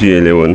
G11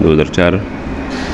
2004،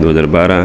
2012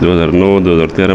2009 2013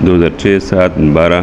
2006 7 12،